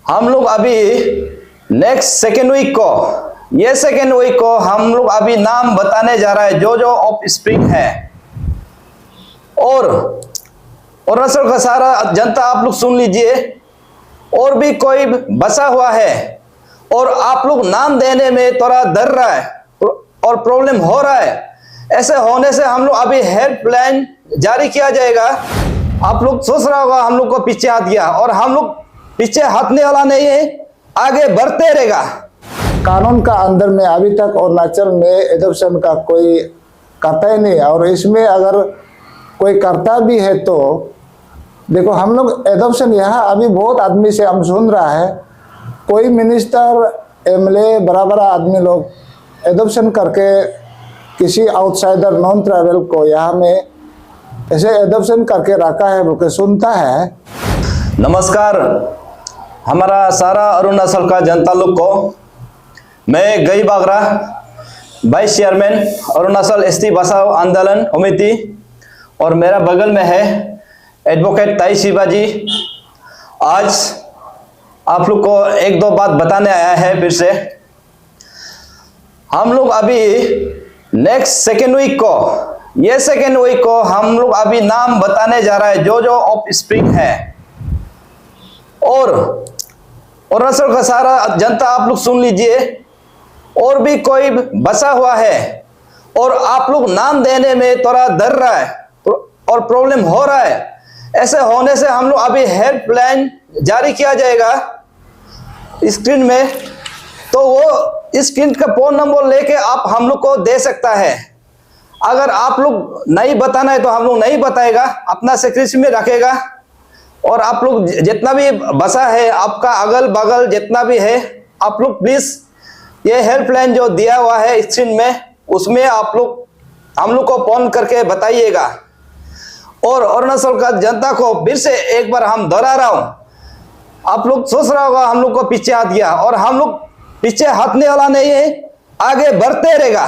हम लोग अभी नेक्स्ट सेकेंड वीक को हम लोग अभी नाम बताने जा रहा है जो ऑफ स्प्रिंग है। और अरुणाचल का सारा जनता आप लोग सुन लीजिए, और भी कोई बसा हुआ है और आप लोग नाम देने में थोड़ा डर रहा है और प्रॉब्लम हो रहा है, ऐसे होने से हम लोग अभी हेल्पलाइन जारी किया जाएगा। आप लोग सोच रहा होगा हम लोग को पीछे हाथ गया, और हम लोग पीछे हटने वाला नहीं है, आगे बढ़ते रहेगा। कानून का अंदर में अभी तक अरुणाचल में एडॉप्शन का कोई करता ही नहीं, और इसमें अगर कोई करता भी है तो देखो हम लोग एडॉप्शन यहाँ अभी बहुत आदमी से हम सुन रहा है, कोई मिनिस्टर एमएलए बराबर आदमी लोग एडॉप्शन करके किसी आउटसाइडर नॉन ट्राइबल को यहाँ में ऐसे एडॉप्शन करके रखा है वो सुनता है। नमस्कार हमारा सारा अरुणाचल का जनता लोग को, मैं गई Bagra vice chairman Arunachal ST बचाओ आंदोलन समिति, और मेरा बगल में है एडवोकेट ताई शिवाजी। आज आप लोग को एक दो बात बताने आया है फिर से। हम लोग अभी नेक्स्ट सेकेंड वीक को हम लोग अभी नाम बताने जा रहा है जो ऑफ स्प्रिंग है। और अरुणाचल का सारा जनता आप लोग सुन लीजिए, और भी कोई बसा हुआ है और आप लोग नाम देने में थोड़ा डर रहा है और प्रॉब्लम हो रहा है, ऐसे होने से हम लोग अभी हेल्पलाइन जारी किया जाएगा स्क्रीन में। तो वो स्क्रीन का फोन नंबर लेके आप हम लोग को दे सकता है। अगर आप लोग नहीं बताना है तो हम लोग नहीं बताएगा, अपना सीक्रेसी में रखेगा। और आप लोग जितना भी बसा है आपका अगल बगल जितना भी है, आप लोग प्लीज ये हेल्पलाइन जो दिया हुआ है स्क्रीन में, उसमें आप लोग हम लोग को फोन करके बताइएगा। और अरुणाचल का जनता को फिर से एक बार हम दोहरा रहा हूं, आप लोग सोच रहा होगा हम लोग को पीछे हाथ गया, और हम लोग पीछे हटने वाला नहीं है, आगे बढ़ते रहेगा।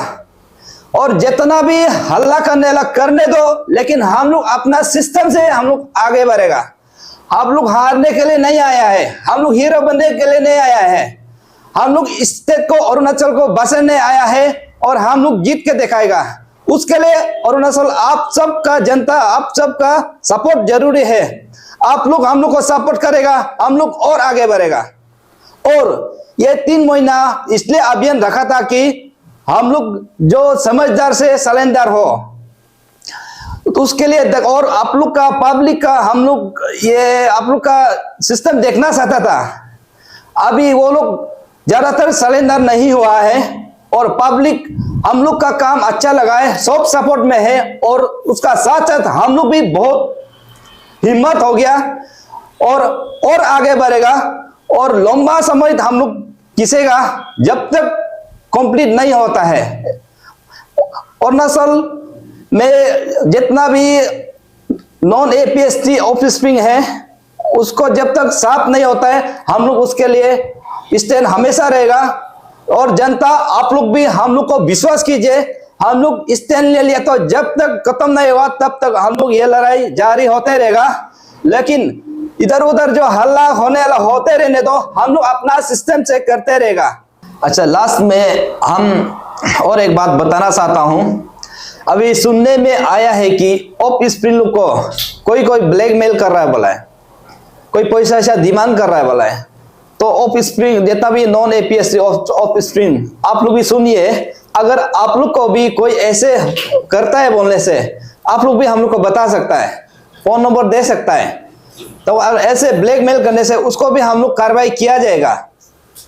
और जितना भी हल्ला करने दो, लेकिन हम लोग अपना सिस्टम से हम लोग आगे बढ़ेगा। हम लोग हारने के लिए नहीं आया है, हम लोग हीरो बनने के लिए नहीं आया है, हम लोग स्टेट को अरुणाचल को बचाने आया है, और हम लोग जीत के दिखाएगा। उसके लिए अरुणाचल आप सबका जनता, आप सबका सपोर्ट जरूरी है। आप लोग हम लोग को सपोर्ट करेगा, हम लोग और आगे बढ़ेगा। और ये 3 महीना इसलिए अभियान रखा था कि हम लोग जो समझदार से सलेंडर हो, तो उसके लिए और आप लोग का पब्लिक का हम लोग ये आप लोग का सिस्टम देखना चाहता था। अभी वो लोग ज्यादातर सलेंडर नहीं हुआ है, और पब्लिक हम लोग का काम अच्छा लगा है, सब सपोर्ट में है, और उसका साथ साथ हम लोग भी बहुत हिम्मत हो गया और आगे बढ़ेगा। और लंबा समय हम लोग खींचेगा जब तक कंप्लीट नहीं होता है। अरुणाचल में जितना भी नॉन एपीएसटी ऑफ स्प्रिंग है, उसको जब तक साफ नहीं होता है, हम लोग उसके लिए स्टैंड हमेशा रहेगा। और जनता आप लोग भी हम लोग को विश्वास कीजिए, हम लोग स्टैंड ले लिया तो जब तक खत्म नहीं हुआ तब तक हम लोग ये लड़ाई जारी होते रहेगा। लेकिन इधर उधर जो हल्ला होने वाला होते रहने दो, हम लोग अपना सिस्टम से करते रहेगा। अच्छा, लास्ट में हम और एक बात बताना चाहता हूं। अभी सुनने में आया है कि ऑफ स्प्रिंग को कोई ब्लैकमेल कर रहा है बोला है, कोई पैसा ऐसा डिमांड कर रहा है बोला है। तो ऑफ स्प्रिंग जितना भी नॉन एपीएससी ऑफ स्प्रिंग आप लोग भी सुनिए, अगर आप लोग को भी कोई ऐसे करता है बोलने से, आप लोग भी हम लोग को बता सकता है, फोन नंबर दे सकता है। तो ऐसे ब्लैकमेल करने से उसको भी हम लोग कार्रवाई किया जाएगा।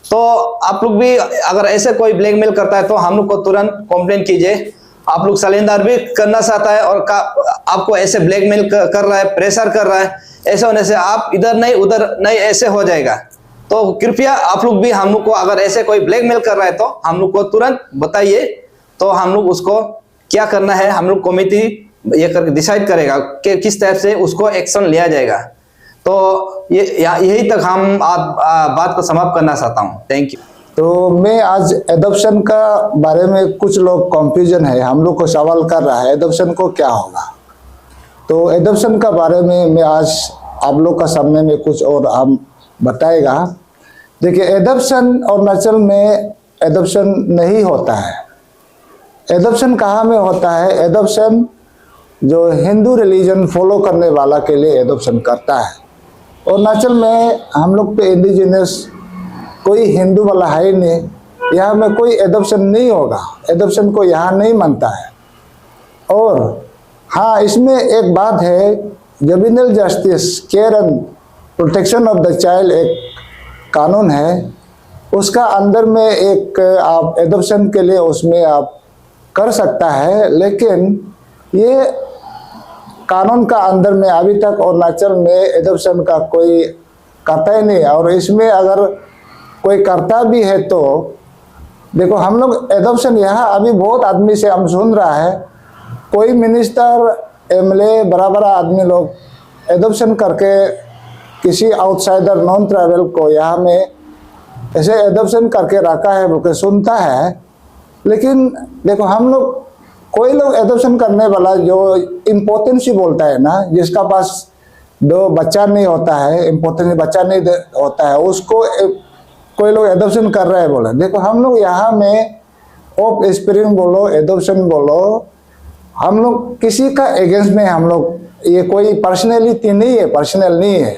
तो आप लोग भी अगर ऐसे कोई ब्लैकमेल करता है तो हम लोग को तुरंत कंप्लेन कीजिए। आप लोग सलेंडर भी करना चाहता है और आपको ऐसे ब्लैकमेल कर रहा है, प्रेशर कर रहा है, ऐसे होने से आप इधर नहीं उधर नहीं ऐसे हो जाएगा। तो कृपया आप लोग भी हम लोग को अगर ऐसे कोई ब्लैकमेल कर रहा है तो हम लोग को तुरंत बताइए, तो हम लोग उसको क्या करना है, हम लोग कमेटी ये करके डिसाइड करेगा कि किस टाइप से उसको एक्शन लिया जाएगा। तो यही तक हम बात को समाप्त करना चाहता हूँ। Thank you. तो मैं आज एडॉप्शन का बारे में कुछ लोग कंफ्यूजन है, हम लोग को सवाल कर रहा है एडॉप्शन को क्या होगा। तो एडॉप्शन का बारे में मैं आज आप लोग का सामने में कुछ और हम बताएगा। देखिए, एडॉप्शन अरुणाचल में एडॉप्शन नहीं होता है। एडॉप्शन कहाँ में होता है? एडॉप्शन जो हिंदू रिलीजन फॉलो करने वाला के लिए एडॉप्शन करता है। अरुणाचल में हम लोग पे इंडिजिनस कोई हिंदू वाला है ही नहीं, यहाँ में कोई एडॉप्शन नहीं होगा, एडॉप्शन को यहाँ नहीं मानता है। और हाँ, इसमें एक बात है, juvenile justice care and protection of the child एक कानून है, उसका अंदर में एक आप एडॉप्शन के लिए उसमें आप कर सकता है, लेकिन ये कानून का अंदर में अभी तक अरुणाचल में एडॉप्शन का कोई करता ही नहीं। और इसमें अगर कोई करता भी है तो देखो, हम लोग एडॉप्शन यहाँ अभी बहुत आदमी से हम सुन रहा है, कोई मिनिस्टर एमएलए बराबर आदमी लोग एडॉप्शन करके किसी आउटसाइडर नॉन ट्राइबल को यहाँ में ऐसे एडॉप्शन करके रखा है बोल के सुनता है। लेकिन देखो, हम लोग कोई लोग एडॉप्शन करने वाला जो इम्पोर्टेंस ही बोलता है ना, जिसका पास दो बच्चा नहीं होता है, इम्पोर्टेंस बच्चा नहीं होता है, उसको कोई लोग एडॉप्शन कर रहे हैं बोले। देखो, हम लोग यहाँ में ऑफ स्प्रिंग बोलो, एडॉप्शन बोलो, हम लोग किसी का अगेंस्ट में, हम लोग ये कोई पर्सनैलिटी नहीं है, पर्सनल नहीं है।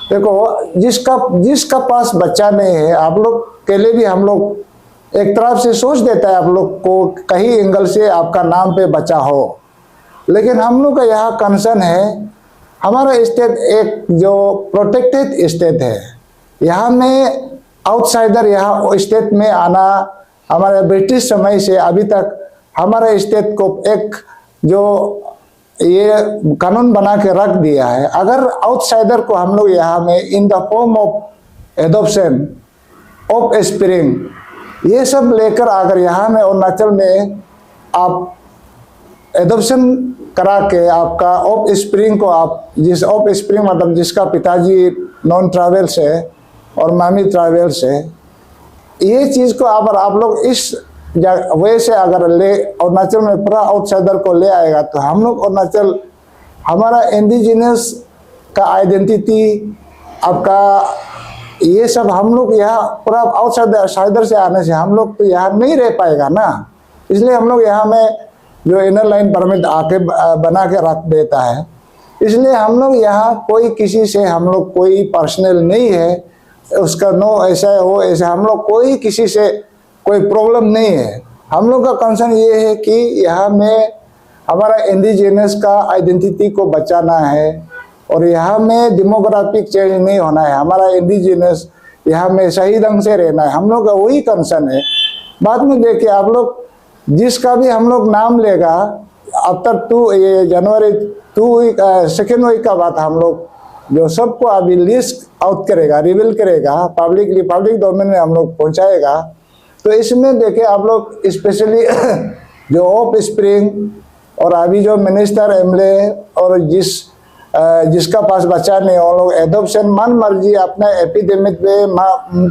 देखो, जिसका पास बच्चा नहीं है, आप लोग के लिए भी हम लोग एक तरफ से सोच देता है आप लोग को, कहीं एंगल से आपका नाम पे बच्चा हो। लेकिन हम लोग का यहाँ कंसर्न है, हमारा स्टेट एक जो प्रोटेक्टेड स्टेट है, यहाँ में आउटसाइडर यहाँ स्टेट में आना हमारे ब्रिटिश समय से अभी तक हमारे स्टेट को एक जो ये कानून बना के रख दिया है। अगर आउटसाइडर को हम लोग यहाँ में in the form of adoption, of spring, ये सब लेकर अगर यहाँ में अरुणाचल में आप एडॉप्शन करा के आपका ऑफ स्प्रिंग को आप जिस ऑफ स्प्रिंग मतलब जिसका पिताजी नॉन ट्राइबल्स है और मामी ट्राइबल्स है, ये चीज़ को अगर आप लोग इस वे से अगर ले अरुणाचल में पूरा आउटसाइडर को ले आएगा तो हम लोग अरुणाचल, हमारा इंडिजिनस का आइडेंटिटी, आपका ये सब हम लोग यहाँ पूरा आउटसाइडर से आने से हम लोग तो यहाँ नहीं रह पाएगा ना। इसलिए हम लोग यहाँ में जो इनर लाइन परमिट आके बना के रख देता है। इसलिए हम लोग यहाँ कोई किसी से हम लोग कोई पर्सनल नहीं है, उसका नो ऐसा हो ऐसा, हम लोग कोई किसी से कोई प्रॉब्लम नहीं है। हम लोग का कंसर्न ये है कि यहाँ में हमारा इंडिजिनस का आइडेंटिटी को बचाना है और यहाँ में डेमोग्राफिक चेंज नहीं होना है, हमारा इंडिजिनस यहाँ में सही ढंग से रहना है। हम लोग का वही कंसर्न है। बाद में देखिए, आप लोग जिसका भी हम लोग नाम लेगा, आफ्टर ये जनवरी 2 वीक का बात हम लोग जो सबको अभी लिस्ट आउट करेगा, रिवील करेगा, पब्लिक डोमेन में हम लोग पहुंचाएगा। तो इसमें देखिए आप लोग स्पेशली जो ऑफ स्प्रिंग और अभी जो मिनिस्टर एमएलए और जिसका पास बच्चा नहीं, वो लोग एडॉप्शन मन मर्जी अपने एपिडेमिक में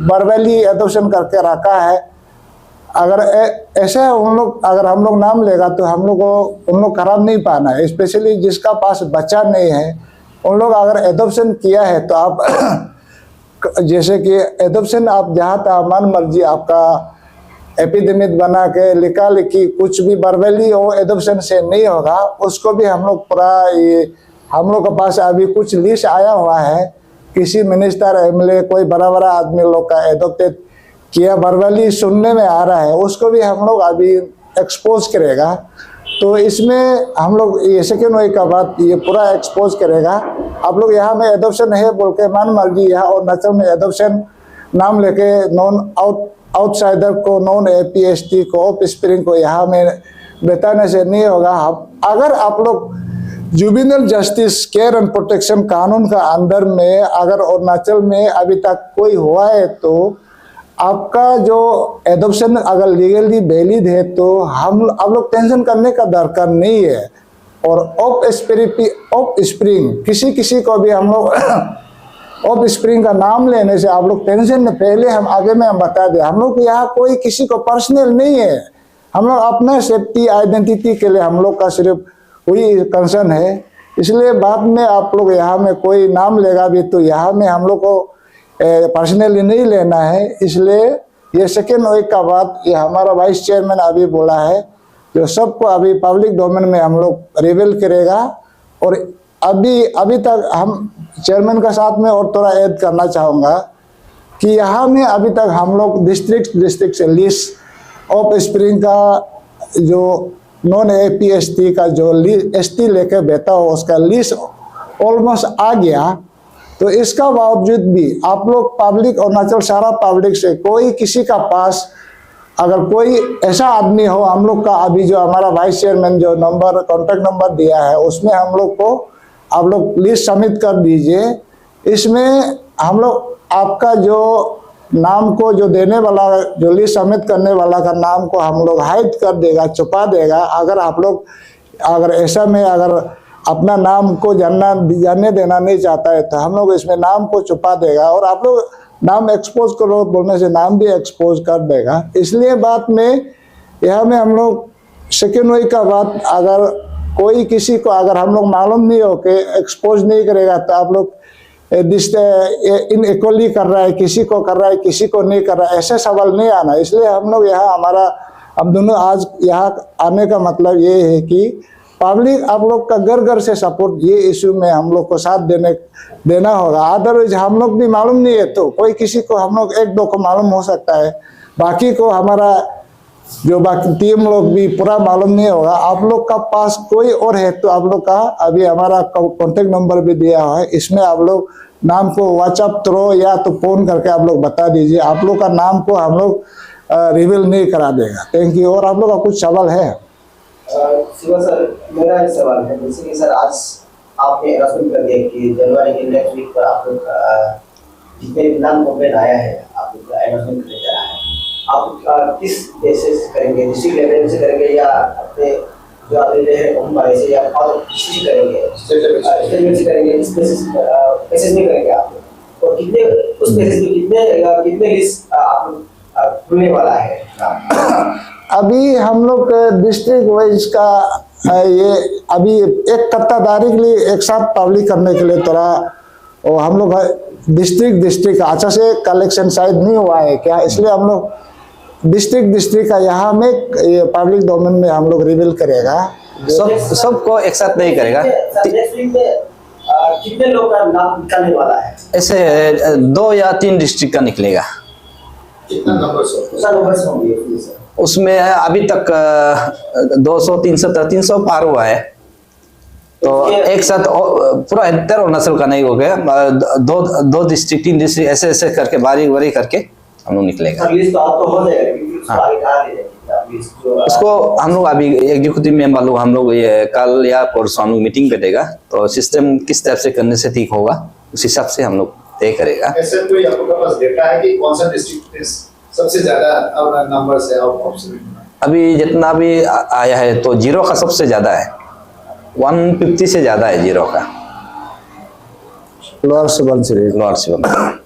बर्बेली एडॉप्शन करके रखा है। अगर ऐसे अगर हम लोग नाम लेगा तो हम लोग को उन लोग खराब नहीं पाना है। स्पेशली जिसका पास बच्चा नहीं है, उन लोग अगर एडॉप्शन किया है तो आप जैसे कि एडॉप्शन आप जहाँ तक मन मर्जी आपका एपिडेमिक बना के लिखा लिखी कुछ भी बर्बेली हो, एडॉप्शन से नहीं होगा। उसको भी हम लोग पूरा ये हम लोग के पास अभी कुछ लिस्ट आया हुआ है, किसी मिनिस्टर एमएलए कोई बड़ा बड़ा आदमी लोग का एडॉप्टेड किया बर्बेली सुनने में आ रहा है, उसको भी हम लोग अभी एक्सपोज करेगा। तो इसमें हम लोग ये सेकेंड वीक का बात ये पूरा एक्सपोज करेगा। आप लोग यहाँ में एडॉप्शन है बोल के मन मर्जी यहाँ और अरुणाचल में एडॉप्शन नाम लेके नॉन आउटसाइडर को, नॉन एपीएसटी को, ऑफ स्प्रिंग को यहाँ में बताने से नहीं होगा। अगर आप लोग juvenile justice care and protection कानून का अंदर में अगर अरुणाचल में अभी तक कोई हुआ है तो आपका जो एडॉप्शन अगर लीगली वैलिड है तो आप लोग टेंशन करने का दरकार नहीं है। और ऑफ स्प्रिंग किसी को भी हम लोग ऑफ स्प्रिंग का नाम लेने से आप लोग टेंशन में, पहले हम आगे में हम बता दें, हम लोग यहाँ कोई किसी को पर्सनल नहीं है, हम लोग अपना सेफ्टी आइडेंटिटी के लिए हम लोग का सिर्फ वही कंसर्न है। इसलिए बाद में आप लोग यहाँ में कोई नाम लेगा भी तो यहाँ में हम लोग को पर्सनली नहीं लेना है। इसलिए ये सेकेंड वीक का बाद ये हमारा वाइस चेयरमैन अभी बोला है जो सबको अभी पब्लिक डोमेन में हम लोग रिवील करेगा। और अभी तक हम चेयरमैन का साथ में और थोड़ा ऐड करना चाहूँगा कि यहाँ में अभी तक हम लोग डिस्ट्रिक्ट से लिस्ट ऑफ स्प्रिंग का जो नॉन APST का जो ST लेके बैठा हो उसका लिस्ट ऑलमोस्ट आ गया। तो इसका बावजूद भी आप लोग पब्लिक, अरुणाचल सारा पब्लिक से कोई किसी का पास अगर कोई ऐसा आदमी हो, हम लोग का अभी जो हमारा वाइस चेयरमैन जो नंबर कॉन्टैक्ट नंबर दिया है उसमें हम लोग को आप लोग लिस्ट सबमिट कर दीजिए। इसमें हम लोग आपका जो नाम को जो देने वाला, जो लिस्ट सबमिट करने वाला का नाम को हम लोग हाइड कर देगा, छुपा देगा। अगर आप लोग अगर ऐसा में अगर अपना नाम को जानने देना नहीं चाहता है तो हम लोग इसमें नाम को छुपा देगा और आप लोग नाम एक्सपोज करो बोलने से नाम भी एक्सपोज कर देगा। इसलिए बात में यह में हम लोग सेकेंड वीक का बाद अगर कोई किसी को अगर हम लोग मालूम नहीं हो के एक्सपोज नहीं करेगा तो आप लोग इनइक्वली कर रहा है, किसी को कर रहा है किसी को नहीं कर रहा है, ऐसे सवाल नहीं आना। इसलिए हम लोग यहाँ हमारा हम दोनों आज यहाँ आने का मतलब ये है कि पब्लिक आप लोग का घर घर से सपोर्ट ये इशू में हम लोग को साथ देना होगा। अदरवाइज हम लोग भी मालूम नहीं है तो कोई किसी को हम लोग एक दो को मालूम हो सकता है, बाकी को हमारा जो बाकी टीम लोग भी पूरा मालूम नहीं होगा। आप लोग का पास कोई और है तो आप लोग का अभी हमारा कॉन्टेक्ट नंबर भी दिया हुआ है, इसमें आप लोग नाम को व्हाट्सएप थ्रू या तो फोन करके आप लोग बता दीजिए। आप लोग का नाम को हम लोग रिवील नहीं करा देगा। Thank you. और आप लोग का कुछ सवाल है? शिवा सर, मेरा एक सवाल है। जैसे कि सर आज आपने अनाउंसमेंट कर दिया कि जनवरी के नेक्स्ट वीक पर आप लोग जितने भी नाम कंप्लेंट आया है आप लोग अनाउंसमेंट करने जा रहा है। आप किस बेसिस करेंगे? डिस्ट्रिक्ट लेवल से करेंगे या अपने जो आते हैं उम्र से या और किसी करेंगे? स्टेट लेवल से करेंगे? इस बेसिस नहीं करेंगे आप लोग? और कितने उस बेसिस पे कितने लिस्ट आप लोग खुलने वाला है? अभी हम लोग डिस्ट्रिक्ट वाइज का ये अभी एक कत्तादारी के लिए एक साथ पब्लिक करने के लिए थोड़ा और हम लोग डिस्ट्रिक्ट अच्छा से कलेक्शन शायद नहीं हुआ है क्या, इसलिए हम लोग डिस्ट्रिक्ट का यहाँ में ये पब्लिक डोमेन में हम लोग रिवील करेगा। सबको एक साथ नहीं करेगा। कितने लोग का नाम निकलने वाला है? ऐसे 2 या 3 डिस्ट्रिक्ट का निकलेगा। कितना नंबर्स होंगे उसमें अभी तक 200 300 पार हुआ है। तो एक साथ पूरा इंटर अरुणाचल का नहीं हो गया। दो डिस्ट्रिक्ट 3 डिस्ट्रिक्ट ऐसे ऐसे करके बारी करके हम लोग निकलेगा। उसको हम लोग अभी एग्जीक्यूटिव मेंबर लोग हम लोग ये कल या परसों हम लोग मीटिंग करेगा तो सिस्टम किस टाइप से करने से ठीक होगा उस हिसाब से हम लोग तय करेगा। ऐसे कोई आपके पास डेटा है कि कौन सा डिस्ट्रिक्ट सबसे ज्यादा नंबर से अभी जितना भी आया है तो 0 का सबसे ज्यादा है। 150 से ज्यादा है 0 का। लोअर सुबनसिरी।